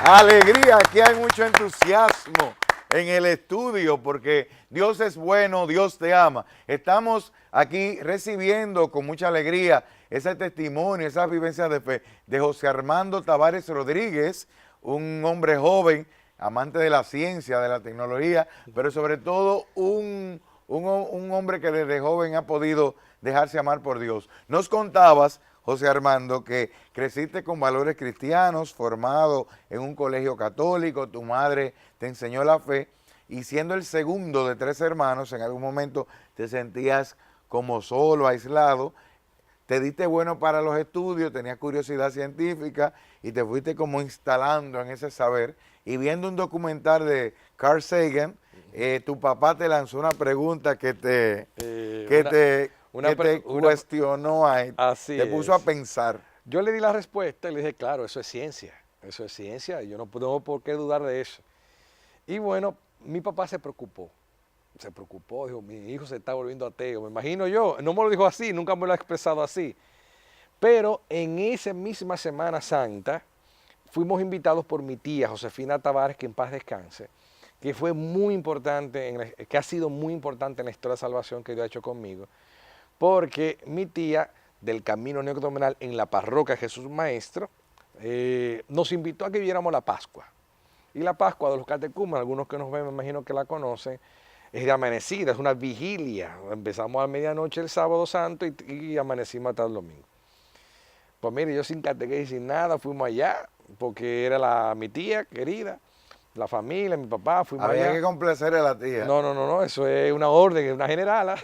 Alegría, aquí hay mucho entusiasmo en el estudio porque Dios es bueno, Dios te ama. Estamos aquí recibiendo con mucha alegría ese testimonio, esa vivencia de fe de José Armando Tavares Rodríguez, un hombre joven, amante de la ciencia, de la tecnología, pero sobre todo un hombre que desde joven ha podido dejarse amar por Dios. Nos contabas, José Armando, que creciste con valores cristianos, formado en un colegio católico, tu madre te enseñó la fe, y siendo el segundo de 3 hermanos, en algún momento te sentías como solo, aislado, te diste bueno para los estudios, tenías curiosidad científica y te fuiste como instalando en ese saber, y viendo un documental de Carl Sagan, tu papá te lanzó una pregunta que te cuestionó ahí, Así te puso a es. pensar. Yo le di la respuesta y le dije, claro, eso es ciencia, y yo no tengo por qué dudar de eso. Y bueno, mi papá se preocupó, dijo, mi hijo se está volviendo ateo, me imagino yo, no me lo dijo así, nunca me lo ha expresado así, pero en esa misma Semana Santa fuimos invitados por mi tía Josefina Tavares, que en paz descanse, que fue muy importante, que ha sido muy importante en la historia de salvación que Dios ha hecho conmigo, porque mi tía del Camino Neocatecumenal en la parroquia Jesús Maestro nos invitó a que viviéramos la Pascua. Y la Pascua de los catecúmenos, algunos que nos ven me imagino que la conocen, es de amanecida, es una vigilia. Empezamos a medianoche el sábado santo y amanecimos hasta el domingo. Pues mire, yo sin catequesis, sin nada, fuimos allá, porque era mi tía querida, la familia, mi papá, fuimos allá. Había que complacer a la tía. No, eso es una orden, es una generala.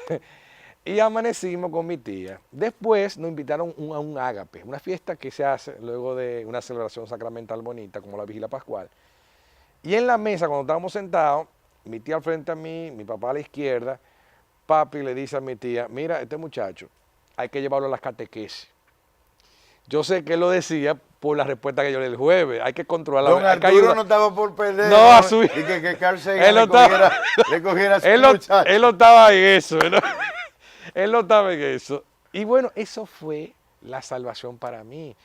Y amanecimos con mi tía. Después nos invitaron a un ágape, una fiesta que se hace luego de una celebración sacramental bonita, como la Vigilia Pascual. Y en la mesa, cuando estábamos sentados, mi tía al frente a mí, mi papá a la izquierda, papi le dice a mi tía, mira, este muchacho hay que llevarlo a las catequesis. Yo sé que él lo decía por la respuesta que yo le di el jueves, hay que controlar. Don Arturo no estaba por perder. No, a su y que Carl Sagan le cogiera a su muchacho. Él no estaba en eso, él no estaba en eso. Y bueno, eso fue la salvación para mí.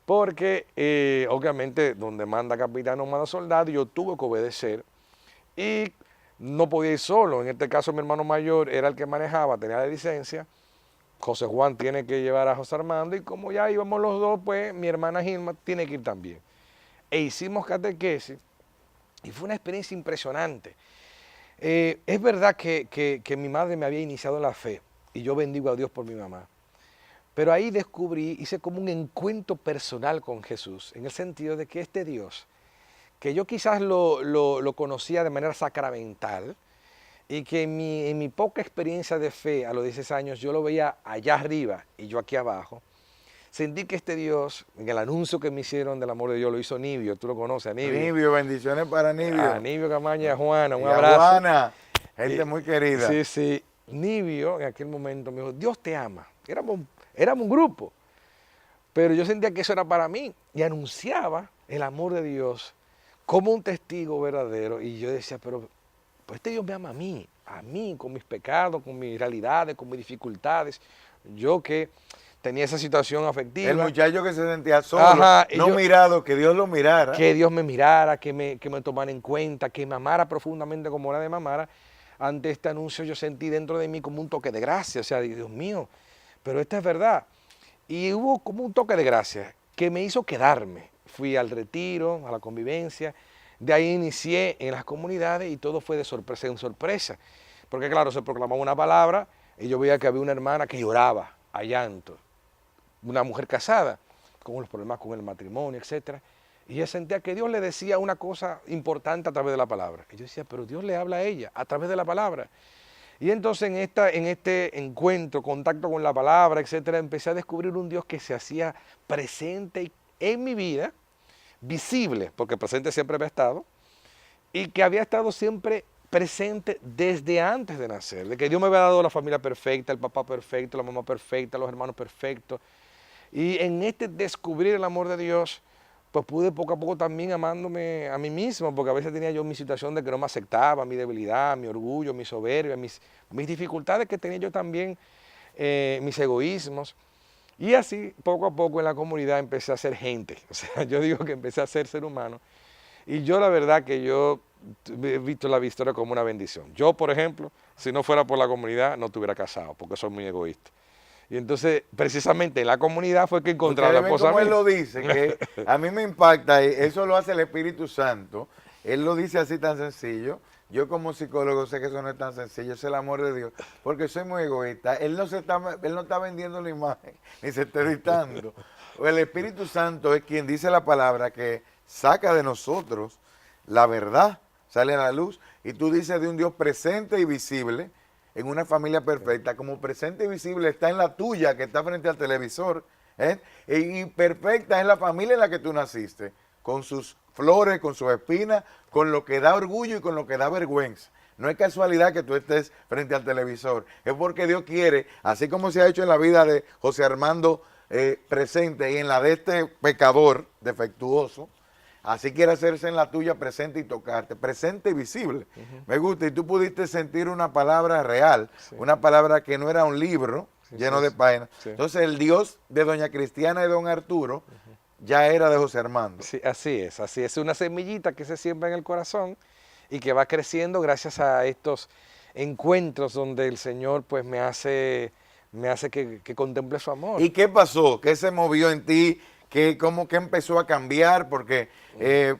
Porque obviamente donde manda capitán no manda soldado, y yo tuve que obedecer y no podía ir solo. En este caso mi hermano mayor era el que manejaba, tenía la licencia. José Juan tiene que llevar a José Armando y como ya íbamos los dos, pues mi hermana Gilma tiene que ir también. E hicimos catequesis y fue una experiencia impresionante. Es verdad que mi madre me había iniciado en la fe y yo bendigo a Dios por mi mamá. Pero ahí hice como un encuentro personal con Jesús, en el sentido de que este Dios, que yo quizás lo conocía de manera sacramental, y que en mi poca experiencia de fe a los 16 años yo lo veía allá arriba y yo aquí abajo, sentí que este Dios, en el anuncio que me hicieron del amor de Dios, lo hizo Nibio, tú lo conoces, a Nibio. Nibio, bendiciones para Nibio. A Nibio Camaña y a Juana, un y a abrazo. Juana, gente muy querida. Sí, sí. Nibio en aquel momento me dijo, Dios te ama. Éramos un grupo, pero yo sentía que eso era para mí y anunciaba el amor de Dios como un testigo verdadero. Y yo decía, pero pues este Dios me ama a mí, con mis pecados, con mis realidades, con mis dificultades. Yo que tenía esa situación afectiva. El muchacho que se sentía solo, Ajá, mirado, que Dios lo mirara. Que Dios me mirara, que me tomara en cuenta, que me amara profundamente como era de mamara. Ante este anuncio yo sentí dentro de mí como un toque de gracia, o sea, Dios mío, pero esta es verdad. Y hubo como un toque de gracia que me hizo quedarme. Fui al retiro, a la convivencia, de ahí inicié en las comunidades y todo fue de sorpresa en sorpresa. Porque claro, se proclamaba una palabra y yo veía que había una hermana que lloraba a llanto, una mujer casada, con los problemas con el matrimonio, etc. Y ella sentía que Dios le decía una cosa importante a través de la palabra. Y yo decía, pero Dios le habla a ella a través de la palabra. Y entonces en este encuentro, contacto con la palabra, etcétera, empecé a descubrir un Dios que se hacía presente en mi vida, visible, porque presente siempre había estado, y que había estado siempre presente desde antes de nacer, de que Dios me había dado la familia perfecta, el papá perfecto, la mamá perfecta, los hermanos perfectos. Y en este descubrir el amor de Dios, pues pude poco a poco también amándome a mí mismo, porque a veces tenía yo mi situación de que no me aceptaba, mi debilidad, mi orgullo, mi soberbia, mis dificultades que tenía yo también, mis egoísmos. Y así, poco a poco en la comunidad empecé a ser gente. O sea, yo digo que empecé a ser humano. Y yo la verdad que yo he visto la victoria como una bendición. Yo, por ejemplo, si no fuera por la comunidad, no estuviera casado, porque soy muy egoísta. Y entonces, precisamente en la comunidad fue que encontré a la Ustedes ven esposa cómo él mía. lo dice, que a mí me impacta, y eso lo hace el Espíritu Santo. Él lo dice así tan sencillo. Yo como psicólogo sé que eso no es tan sencillo, es el amor de Dios, porque soy muy egoísta. Él no está vendiendo la imagen, ni se está editando. El Espíritu Santo es quien dice la palabra que saca de nosotros la verdad, sale a la luz. Y tú dices de un Dios presente y visible, en una familia perfecta, como presente y visible está en la tuya que está frente al televisor, ¿eh? Y perfecta es la familia en la que tú naciste, con sus flores, con sus espinas, con lo que da orgullo y con lo que da vergüenza. No es casualidad que tú estés frente al televisor, es porque Dios quiere, así como se ha hecho en la vida de José Armando presente y en la de este pecador defectuoso, así quiere hacerse en la tuya presente y tocarte, presente y visible. Me gusta, y tú pudiste sentir una palabra real, una palabra que no era un libro lleno de páginas. Entonces el Dios de doña Cristiana y don Arturo ya era de José Armando. Sí, así es una semillita que se siembra en el corazón y que va creciendo gracias a estos encuentros donde el Señor pues me hace que contemple su amor. ¿Y qué pasó? ¿Qué se movió en ti? ¿Cómo que empezó a cambiar? Porque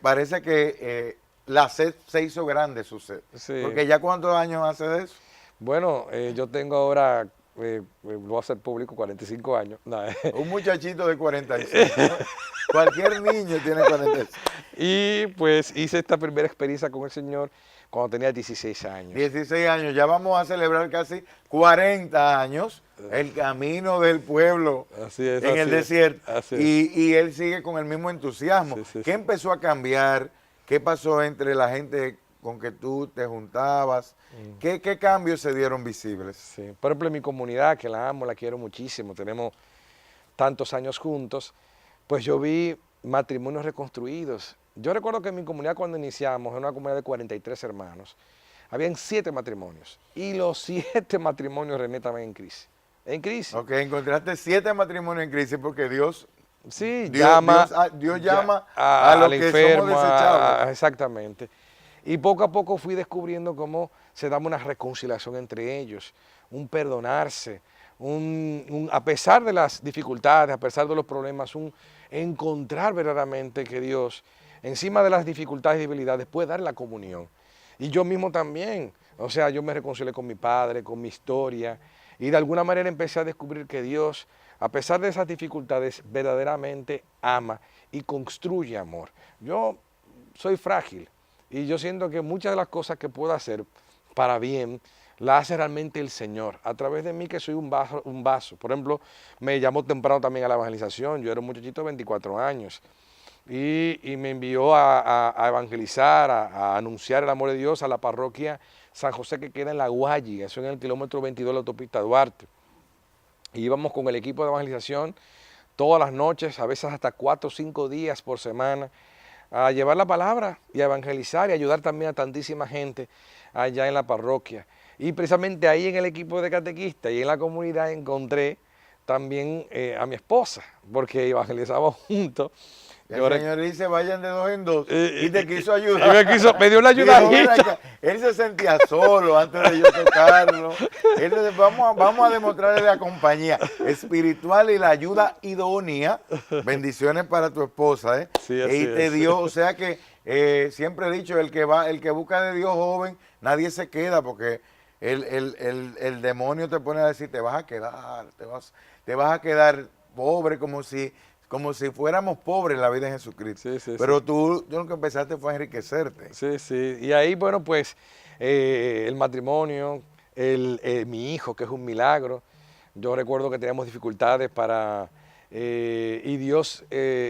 parece que la sed se hizo grande, su sed. Sí. Porque ya ¿cuántos años hace de eso? Bueno, yo tengo ahora, voy a hacer público, 45 años. No, Un muchachito de 45, ¿no? Cualquier niño tiene 45. Y pues hice esta primera experiencia con el Señor cuando tenía 16 años. 16 años, ya vamos a celebrar casi 40 años el camino del pueblo Así es, en así el es, desierto. así es. Y él sigue con el mismo entusiasmo. Sí, ¿Qué empezó a cambiar? ¿Qué pasó entre la gente con que tú te juntabas? ¿Qué cambios se dieron visibles? Sí. Por ejemplo, en mi comunidad, que la amo, la quiero muchísimo, tenemos tantos años juntos, pues yo vi matrimonios reconstruidos. Yo recuerdo que en mi comunidad cuando iniciamos, en una comunidad de 43 hermanos, habían 7 matrimonios y los 7 matrimonios, René, estaban en crisis. En crisis. Ok, encontraste 7 matrimonios en crisis porque Dios Sí, Dios llama a los al que enfermo, somos desechables. exactamente. Y poco a poco fui descubriendo cómo se daba una reconciliación entre ellos, un perdonarse, a pesar de las dificultades, a pesar de los problemas, un encontrar verdaderamente que Dios, encima de las dificultades y debilidades, puede dar la comunión. Y yo mismo también, o sea, yo me reconcilié con mi padre, con mi historia, y de alguna manera empecé a descubrir que Dios, a pesar de esas dificultades, verdaderamente ama y construye amor. Yo soy frágil y yo siento que muchas de las cosas que puedo hacer para bien, la hace realmente el Señor, a través de mí que soy un vaso. Por ejemplo, me llamó temprano también a la evangelización, yo era un muchachito de 24 años, y me envió a evangelizar, a anunciar el amor de Dios a la parroquia San José que queda en La Guayi, eso en el kilómetro 22 de la autopista Duarte. Y íbamos con el equipo de evangelización todas las noches, a veces hasta 4 o 5 días por semana, a llevar la palabra y a evangelizar y ayudar también a tantísima gente allá en la parroquia. Y precisamente ahí en el equipo de catequistas y en la comunidad encontré también a mi esposa, porque evangelizamos juntos. El Señor dice, vayan de 2 en 2, y te quiso ayudar. Me dio una ayudadita. Dijo, él se sentía solo antes de yo tocarlo. Él dice, vamos a demostrarle la compañía espiritual y la ayuda idónea. Bendiciones para tu esposa, ¿eh? Sí, así y te es. dio, o sea que siempre he dicho, el que busca de Dios joven, nadie se queda, porque el demonio te pone a decir, te vas a quedar, te vas a quedar pobre, como si fuéramos pobres en la vida de Jesucristo. Sí, Pero tú lo que empezaste fue a enriquecerte. Sí, sí. Y ahí, bueno, pues el matrimonio, mi hijo, que es un milagro. Yo recuerdo que teníamos dificultades y Dios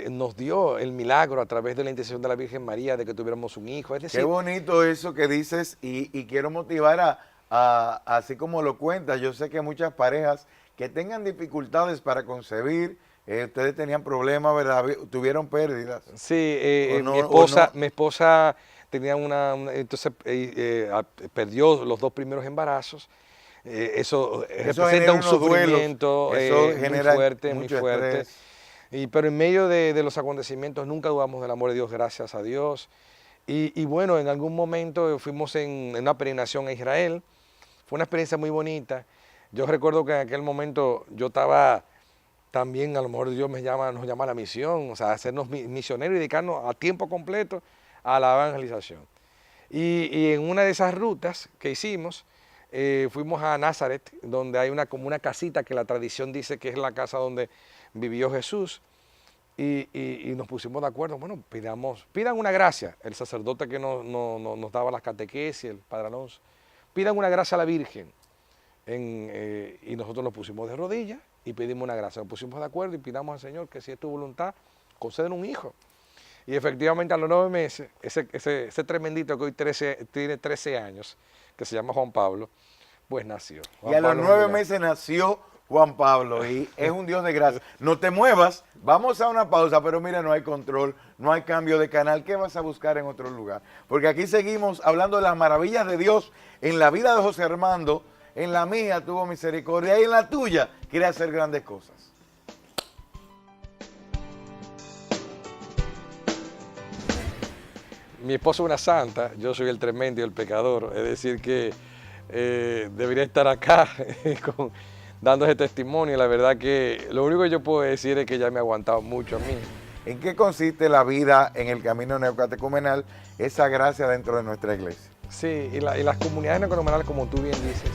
nos dio el milagro a través de la intercesión de la Virgen María de que tuviéramos un hijo. Es decir, Qué bonito eso que dices y quiero motivar así como lo cuentas. Yo sé que muchas parejas que tengan dificultades para concebir, ustedes tenían problemas, ¿verdad? Tuvieron pérdidas. sí, no, mi esposa tenía entonces perdió los 2 primeros embarazos. Eso representa genera un unos duelos, sufrimiento eso genera muy mucho fuerte. estrés. Pero en medio de los acontecimientos nunca dudamos del amor de Dios, gracias a Dios. Y bueno, en algún momento fuimos en una peregrinación a Israel. Fue una experiencia muy bonita. Yo recuerdo que en aquel momento yo estaba también, a lo mejor Dios nos llama a la misión, o sea, hacernos misioneros y dedicarnos a tiempo completo a la evangelización. Y en una de esas rutas que hicimos, fuimos a Nazaret, donde hay como una casita que la tradición dice que es la casa donde vivió Jesús. Y nos pusimos de acuerdo, bueno, pidan una gracia, el sacerdote que nos daba las catequesis, el Padre Alonso, pidan una gracia a la Virgen. Y nosotros nos pusimos de rodillas y pedimos una gracia, nos pusimos de acuerdo y pidamos al Señor que si es tu voluntad, conceden un hijo. Y efectivamente a los 9 meses, ese tremendito que hoy tiene 13 años, que se llama Juan Pablo, pues nació. Y a los 9 meses nació Juan Pablo y es un Dios de gracia. No te muevas, vamos a una pausa, pero mira, no hay control, no hay cambio de canal. ¿Qué vas a buscar en otro lugar? Porque aquí seguimos hablando de las maravillas de Dios en la vida de José Armando. En la mía tuvo misericordia y en la tuya quiere hacer grandes cosas. Mi esposa es una santa, yo soy el tremendo y el pecador, es decir que debería estar acá dando ese testimonio. La verdad que lo único que yo puedo decir es que ella me ha aguantado mucho a mí. ¿En qué consiste la vida en el camino neocatecumenal, esa gracia dentro de nuestra iglesia? Sí, y las comunidades neocatecumenales, como tú bien dices,